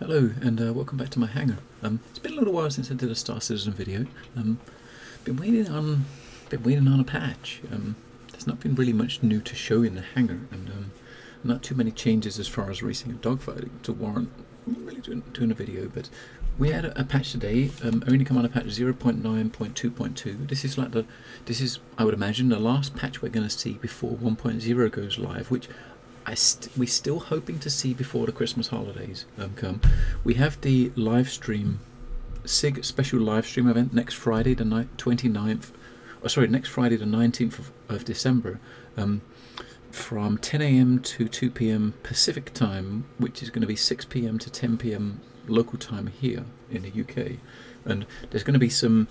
Hello and welcome back to my hangar. It's been a little while since I did a Star Citizen video. Been waiting on a patch. There's not been really much new to show in the hangar, and not too many changes as far as racing and dogfighting to warrant really doing a video. But we had a patch today. Only come on a patch 0.9.2.2. This is I would imagine the last patch we're going to see before 1.0 goes live, which we're still hoping to see before the Christmas holidays come. We have the live stream, SIG special live stream event next Friday the 29th, next Friday the 19th of December, from 10 AM to 2 PM Pacific time, which is going to be 6 PM to 10 PM local time here in the UK. And there's going to be some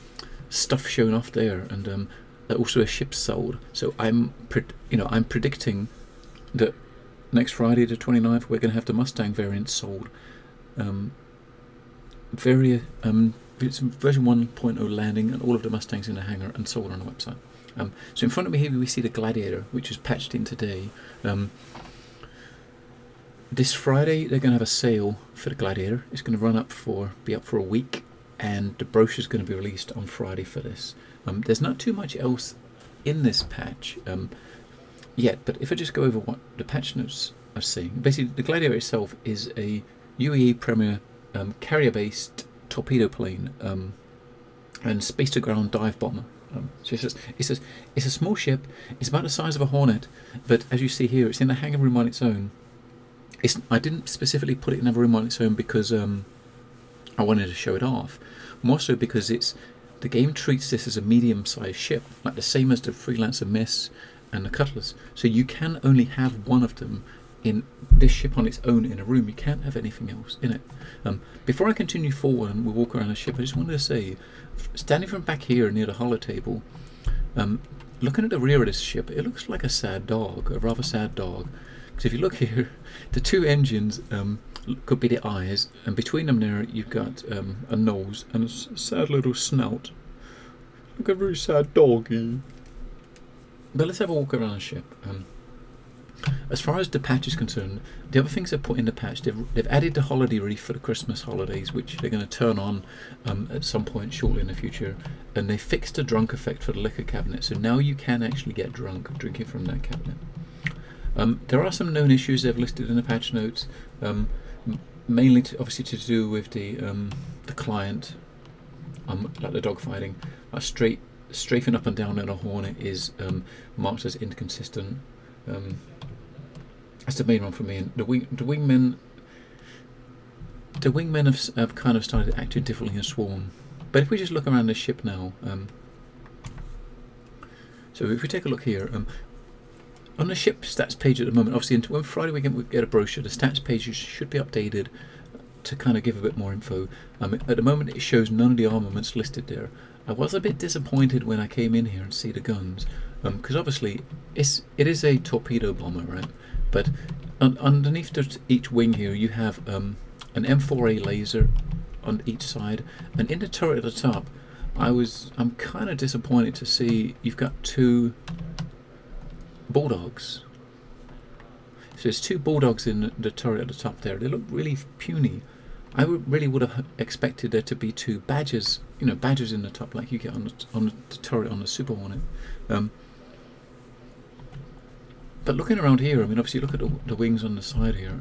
stuff shown off there, and also a ship sold. So I'm predicting that next Friday the 29th we're going to have the Mustang variant sold. It's version 1.0 landing, and all of the Mustangs in the hangar and sold on the website. So in front of me here we see the Gladiator, which is patched in today. This Friday they're going to have a sale for the Gladiator. It's going to be up for a week, and the brochure is going to be released on Friday for this. There's not too much else in this patch yet, but if I just go over what the patch notes are saying, basically the Gladiator itself is a UAE Premier carrier-based torpedo plane and space-to-ground dive bomber. So it's a small ship. It's about the size of a Hornet, but as you see here, it's in a hangar room on its own. I didn't specifically put it in a room on its own because I wanted to show it off, more so because the game treats this as a medium-sized ship, like the same as the Freelancer Miss and the Cutlass. So you can only have one of them in this ship on its own in a room. You can't have anything else in it. Before I continue forward and we walk around the ship, I just wanted to say, standing from back here near the holo table, looking at the rear of this ship, it looks like a sad dog, a rather sad dog. Because if you look here, the two engines could be the eyes, and between them there you've got a nose and a sad little snout. Like a very sad doggy. But let's have a walk around the ship. As far as the patch is concerned, the other things they've put in the patch, they've added the holiday reef for the Christmas holidays, which they're going to turn on at some point shortly in the future, and they fixed the drunk effect for the liquor cabinet, so now you can actually get drunk drinking from that cabinet. There are some known issues they've listed in the patch notes, mainly obviously to do with the client, like the dogfighting. Strafing up and down in a Hornet is marked as inconsistent. That's the main one for me. And the wingmen have kind of started acting differently in Swarm. But if we just look around the ship now, so if we take a look here, on the ship stats page at the moment, obviously when Friday we get a brochure, the stats pages should be updated to kind of give a bit more info. At the moment it shows none of the armaments listed there. I was a bit disappointed when I came in here and see the guns, because obviously it is a torpedo bomber, right? But underneath each wing here you have an M4A laser on each side, and in the turret at the top I'm kind of disappointed to see you've got two bulldogs. So there's two bulldogs in the turret at the top there. They look really puny. I really would have expected there to be two badgers, badgers in the top like you get on the turret on the Super Hornet. But looking around here, I mean, obviously look at the wings on the side here.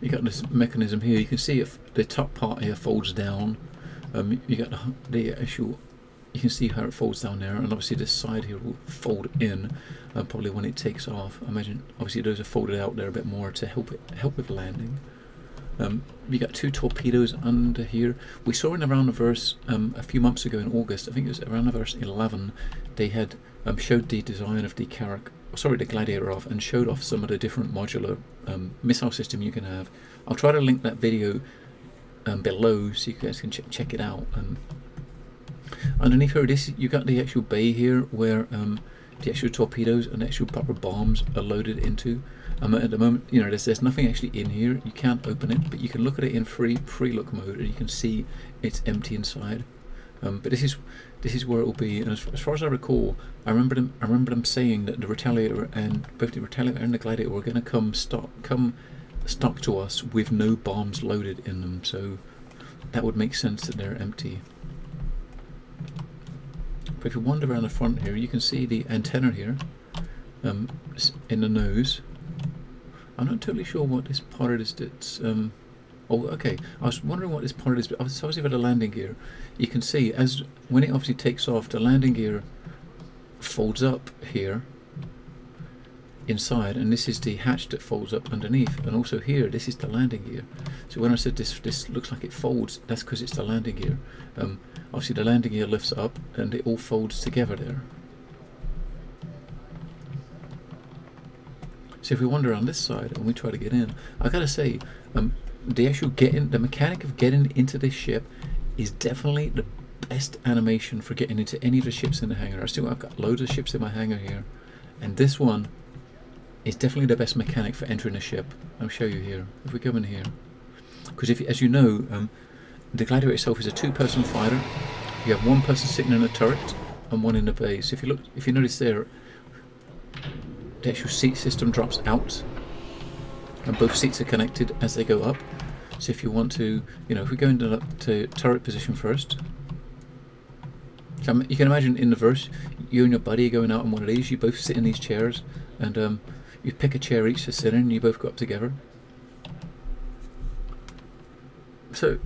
You got this mechanism here. You can see if the top part here folds down. You got the actual. You can see how it folds down there, and obviously this side here will fold in, probably when it takes off. I imagine obviously those are folded out there a bit more to help with landing. You got two torpedoes under here. We saw in around the verse a few months ago in August, I think it was around the verse 11, they had showed the design of the Gladiator off, and showed off some of the different modular missile system you can have. I'll try to link that video below so you guys can check it out. Underneath here, you got the actual bay here where the actual torpedoes and the actual proper bombs are loaded into. At the moment, there's nothing actually in here. You can't open it, but you can look at it in free look mode, and you can see it's empty inside. But this is where it will be. And as far as I recall, I remember them saying that the Retaliator and both the Retaliator and the Gladiator were going to come stuck to us with no bombs loaded in them, so that would make sense that they're empty. But if you wander around the front here, you can see the antenna here in the nose. I'm not totally sure what this part is. It's oh, okay. I was wondering what this part is. But obviously, with the landing gear, you can see as when it obviously takes off, the landing gear folds up here inside, and this is the hatch that folds up underneath, and also here this is the landing gear. So when I said this looks like it folds, that's because it's the landing gear. Obviously the landing gear lifts up and it all folds together there. So if we wander around this side and we try to get in, I gotta say, the actual the mechanic of getting into this ship is definitely the best animation for getting into any of the ships in the hangar. I've got loads of ships in my hangar here, and this one is definitely the best mechanic for entering a ship. I'll show you here. If we come in here, because as you know, the Gladiator itself is a two-person fighter. You have one person sitting in a turret and one in the base. If you notice there, the actual seat system drops out, and both seats are connected as they go up. So if you want to, if we go into turret position first, so you can imagine in the verse, you and your buddy are going out on one of these. You both sit in these chairs, and you pick a chair each to sit in, and you both go up together. So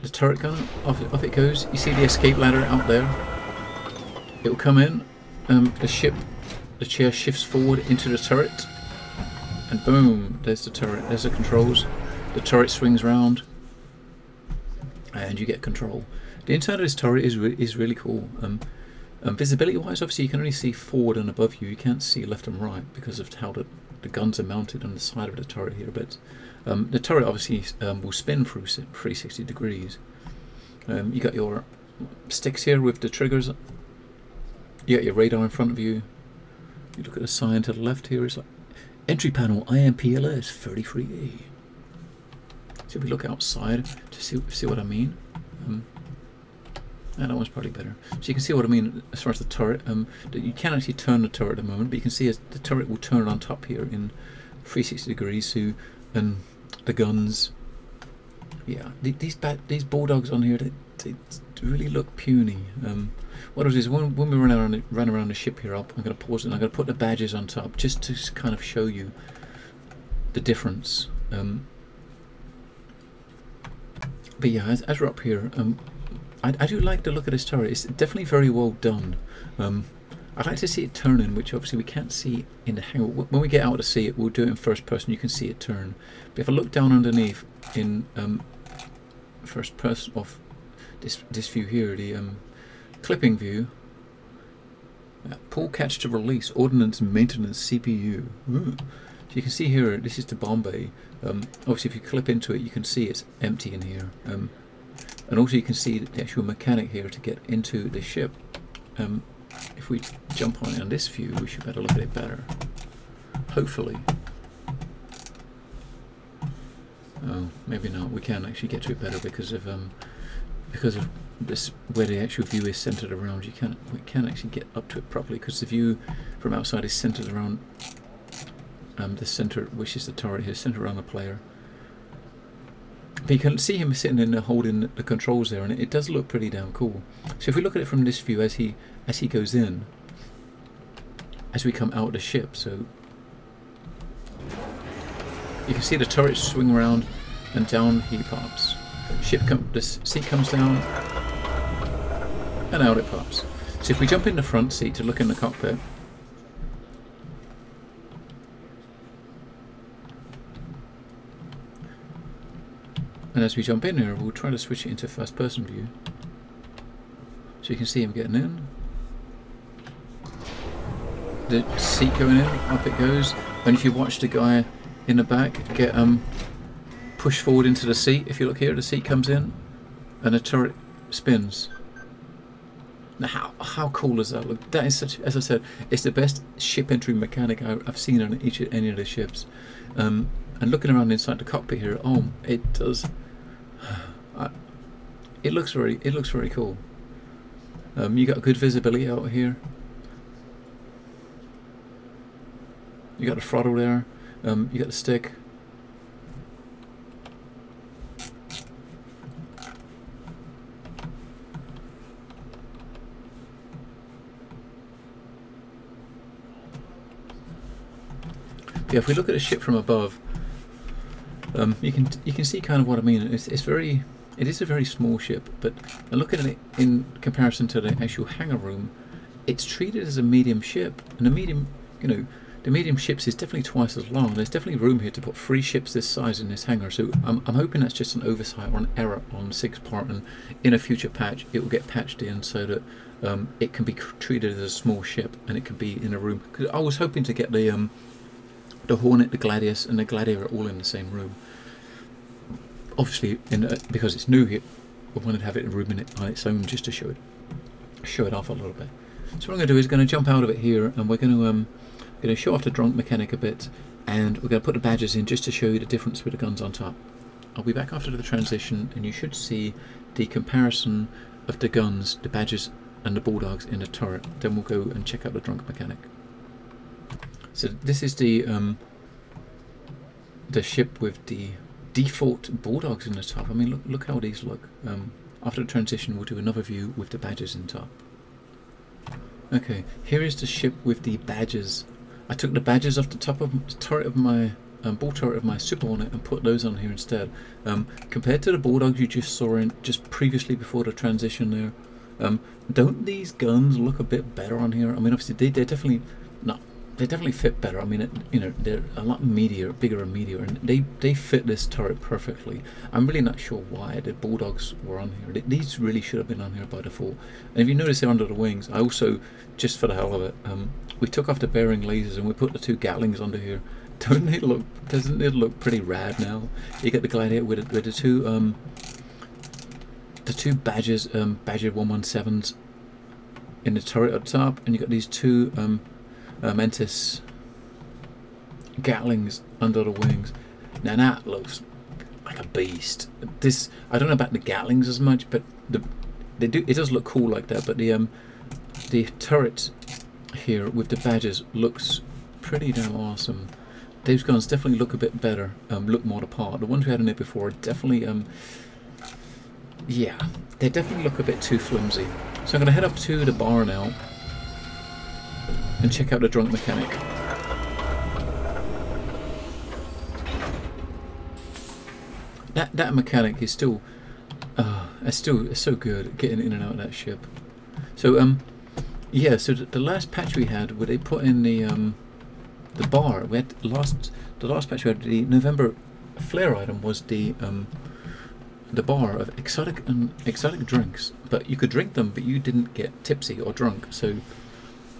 the turret gun, off it goes. You see the escape ladder out there. It will come in. The chair shifts forward into the turret, and boom, there's the turret. There's the controls. The turret swings round, and you get control. The inside of this turret is really cool. Visibility-wise, obviously, you can only see forward and above you. You can't see left and right because of how the guns are mounted on the side of the turret here. But the turret obviously will spin through 360 degrees. You got your sticks here with the triggers. You got your radar in front of you. You look at the sign to the left here. It's like entry panel IMPLS 33A. So if we look outside to see what I mean. That one's probably better. So you can see what I mean as far as the turret. You can't actually turn the turret at the moment, but you can see as the turret will turn on top here in 360 degrees. So, and the guns, yeah, these bulldogs on here, they really look puny. What I'll do is when we run around the ship here, I'm going to pause it and I'm going to put the badges on top just to kind of show you the difference. But yeah, as we're up here, I do like the look of this turret. It's definitely very well done. I'd like to see it turning, which obviously we can't see in the hangar. When we get out to see it, we'll do it in first person. You can see it turn. But if I look down underneath in first person of this view here, the clipping view, pull catch to release, ordnance maintenance CPU. Ooh. So you can see here, this is the bomb bay. Obviously, if you clip into it, you can see it's empty in here. And also you can see the actual mechanic here to get into the ship. If we jump on it on this view, we should be able to look at it better. Hopefully. Oh, maybe not. We can actually get to it better because of this, where the actual view is centered around. We can't actually get up to it properly because the view from outside is centered around the center, which is the turret here, centered around the player. But you can see him sitting in there holding the controls there, and it does look pretty damn cool. So if we look at it from this view as he goes in, as we come out of the ship, so you can see the turret swing around and down he pops. The seat comes down and out it pops. So if we jump in the front seat to look in the cockpit, and as we jump in here, we'll try to switch it into first person view. So you can see him getting in. The seat going in, up it goes. And if you watch the guy in the back get pushed forward into the seat, if you look here, the seat comes in and the turret spins. Now how cool is that? Look, that is such, as I said, it's the best ship entry mechanic I've seen on any of the ships. And looking around inside the cockpit here, oh, it does. It looks very cool. You got good visibility out here. You got the throttle there. You got the stick. yeah, if we look at a ship from above, you can see kind of what I mean. It is a very small ship, but looking at it in comparison to the actual hangar room, it's treated as a medium ship, and the medium, you know, the medium ships is definitely twice as long. There's definitely room here to put 3 ships this size in this hangar. So I'm hoping that's just an oversight or an error on 6 part, and in a future patch it will get patched in so that it can be treated as a small ship and it can be in a room. Because I was hoping to get the Hornet, the Gladius, and the Gladiator all in the same room. Obviously, because it's new here, I wanted to have it in a room on its own just to show it off a little bit. So what I'm going to do is going to jump out of it here, and we're going to show off the drunk mechanic a bit, and we're going to put the badges in just to show you the difference with the guns on top. I'll be back after the transition, and you should see the comparison of the guns, the badges, and the bulldogs in the turret. Then we'll go and check out the drunk mechanic. So this is the ship with the default bulldogs in the top. I mean, look how these look. After the transition, we'll do another view with the badges in top. Okay, here is the ship with the badges. I took the badges off the top of the turret of my bull turret of my Super Hornet and put those on here instead. Compared to the bulldogs you just saw in just previously before the transition there, don't these guns look a bit better on here? I mean, obviously they're definitely not. They definitely fit better. I mean, you know, they're a lot bigger and meatier, and they fit this turret perfectly. I'm really not sure why the bulldogs were on here. These really should have been on here by default. And if you notice they're under the wings, I also, just for the hell of it, we took off the bearing lasers and we put the 2 Gatlings under here. Doesn't it look pretty rad now? You get the Gladiator with the two badges, Badger 117s in the turret at the top, and you got these 2 Mentis Gatlings under the wings. Now that looks like a beast. This, I don't know about the Gatlings as much, but it does look cool like that. But the turret here with the badges looks pretty damn awesome. Those guns definitely look a bit better, look more the part. The ones we had in there before definitely, yeah, they definitely look a bit too flimsy. So I'm going to head up to the bar now and check out the drunk mechanic. That mechanic is still, it's so good at getting in and out of that ship. So yeah, so the last patch we had, where they put in the bar, we had the last patch we had, the November flare item was the bar of exotic drinks, but you could drink them, but you didn't get tipsy or drunk. So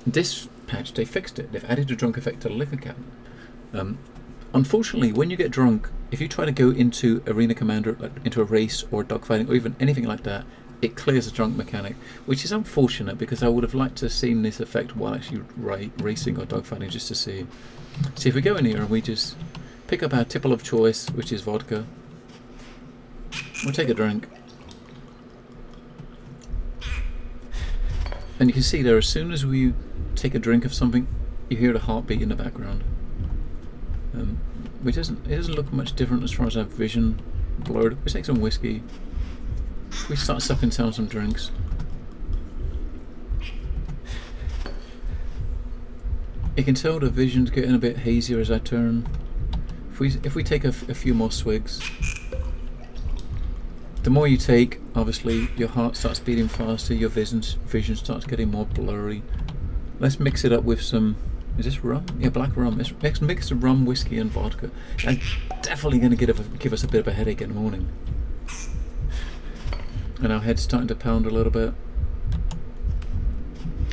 this patch, they fixed it. They've added a drunk effect to the liquor cabinet. Unfortunately, when you get drunk, if you try to go into Arena Commander, like into a race or dogfighting or even anything like that, it clears the drunk mechanic, which is unfortunate because I would have liked to have seen this effect while actually racing or dogfighting, just to see. See, if we go in here and we just pick up our tipple of choice, which is vodka, we'll take a drink. And you can see there, as soon as we take a drink of something, you hear the heartbeat in the background. It doesn't look much different as far as our vision blurred. We take some whiskey. We start sucking down some drinks. You can tell the vision's getting a bit hazier as I turn. If we take a few more swigs, the more you take, obviously your heart starts beating faster, your vision starts getting more blurry. Let's mix it up with some, is this rum? Yeah, black rum. Let's mix the rum, whiskey and vodka. And definitely going to give us a bit of a headache in the morning. And our head's starting to pound a little bit.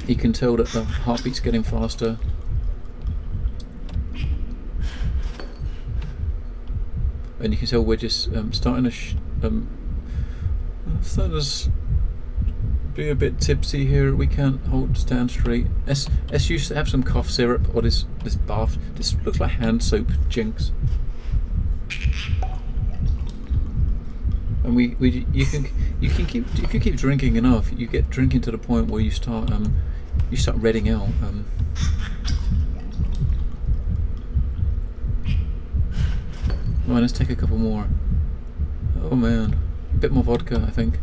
You can tell that the heartbeat's getting faster. And you can tell we're just starting to be a bit tipsy here. We can't stand straight. Let's used to have some cough syrup or this bath. This looks like hand soap, Jinx. And you can keep drinking enough. You get drinking to the point where you start redding out. Right, let's take a couple more. Oh man, a bit more vodka, I think.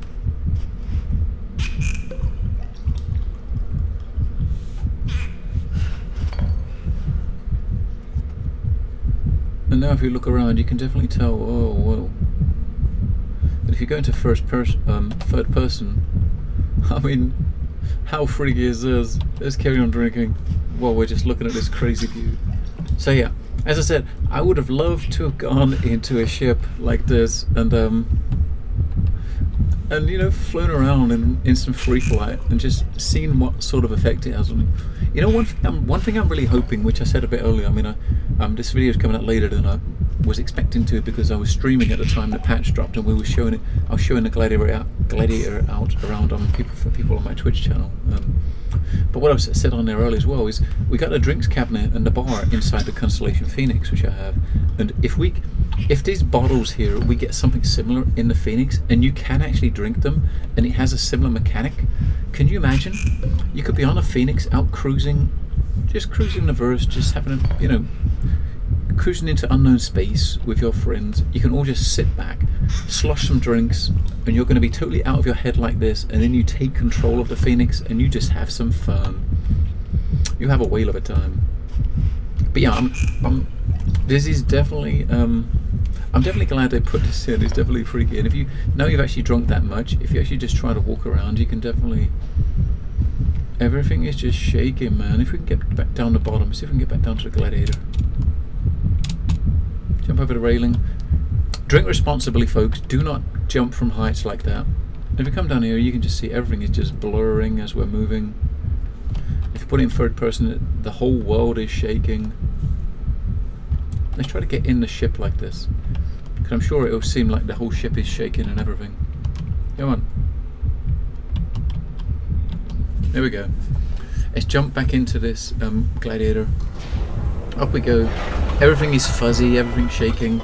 And now if you look around, you can definitely tell, oh, whoa. But if you go into third person, I mean, how freaky is this? Let's carry on drinking while we're just looking at this crazy view. So yeah, as I said, I would have loved to have gone into a ship like this and you know, flown around in some free flight and just seen what sort of effect it has on me. You know, one thing I'm really hoping, which I said a bit earlier, I mean, this video is coming out later than I was expecting to because I was streaming at the time the patch dropped and we were showing it. I was showing the Gladiator out around for people on my Twitch channel. But what I said on there earlier as well is we got a drinks cabinet and the bar inside the Constellation Phoenix, which I have, and if these bottles here, we get something similar in the Phoenix and you can actually drink them and it has a similar mechanic, can you imagine? You could be on a Phoenix out cruising, just cruising the verse, just having a, you know, cruising into unknown space with your friends. You can all just sit back, slosh some drinks, and you're going to be totally out of your head like this, and then you take control of the Phoenix and you just have some fun. You have a whale of a time. But yeah, this is definitely I'm definitely glad they put this in. It's definitely freaky, and if you know you've actually drunk that much, if you actually just try to walk around, you can definitely, everything is just shaking, man. If we can get back down the bottom, see if we can get back down to the Gladiator. Jump over the railing. Drink responsibly, folks. Do not jump from heights like that. If you come down here, you can just see everything is just blurring as we're moving. If you put it in third person, the whole world is shaking. Let's try to get in the ship like this, because I'm sure it'll seem like the whole ship is shaking and everything. Come on. There we go. Let's jump back into this Gladiator. Up we go. Everything is fuzzy, everything's shaking.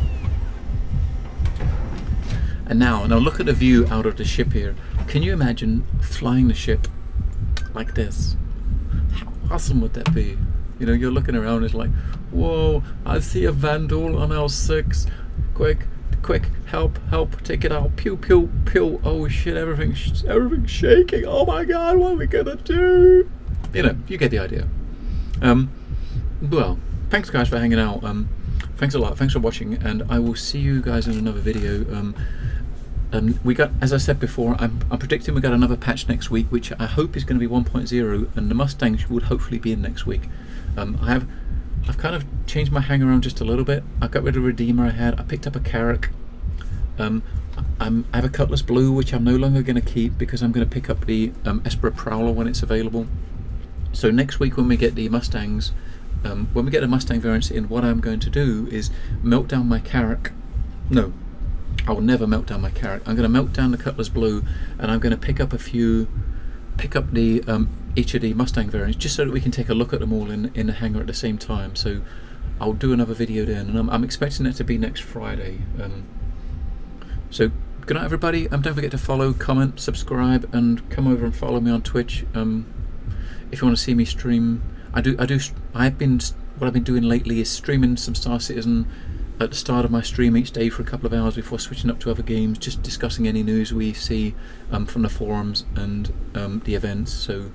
And now look at the view out of the ship here. Can you imagine flying the ship like this? How awesome would that be? You know, you're looking around, it's like, whoa, I see a Vandal on L6. Quick, help, take it out. Pew, pew, pew. Oh shit, everything's shaking. Oh my god, what are we gonna do? You know, you get the idea. Well, thanks guys for hanging out. Thanks a lot, thanks for watching, and I will see you guys in another video. We got, as I said before, I'm predicting we got another patch next week, which I hope is going to be 1.0, and the Mustangs would hopefully be in next week. I've kind of changed my hangar around just a little bit. I got rid of a Redeemer I had. I picked up a Carrack. I have a Cutlass Blue, which I'm no longer going to keep because I'm going to pick up the Espera Prowler when it's available. So next week when we get the Mustangs, when we get the Mustang variants in, what I'm going to do is melt down my Carrack. No, I will never melt down my Carrack. I'm going to melt down the Cutlass Blue, and I'm going to pick up the each of the Mustang variants, just so that we can take a look at them all in the hangar at the same time. So I'll do another video then, and I'm expecting it to be next Friday. So good night everybody. Don't forget to follow, comment, subscribe, and come over and follow me on Twitch. If you want to see me stream, what I've been doing lately is streaming some Star Citizen at the start of my stream each day for a couple of hours before switching up to other games, just discussing any news we see from the forums and the events, so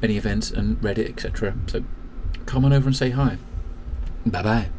any events and Reddit, etc. So come on over and say hi. Bye bye.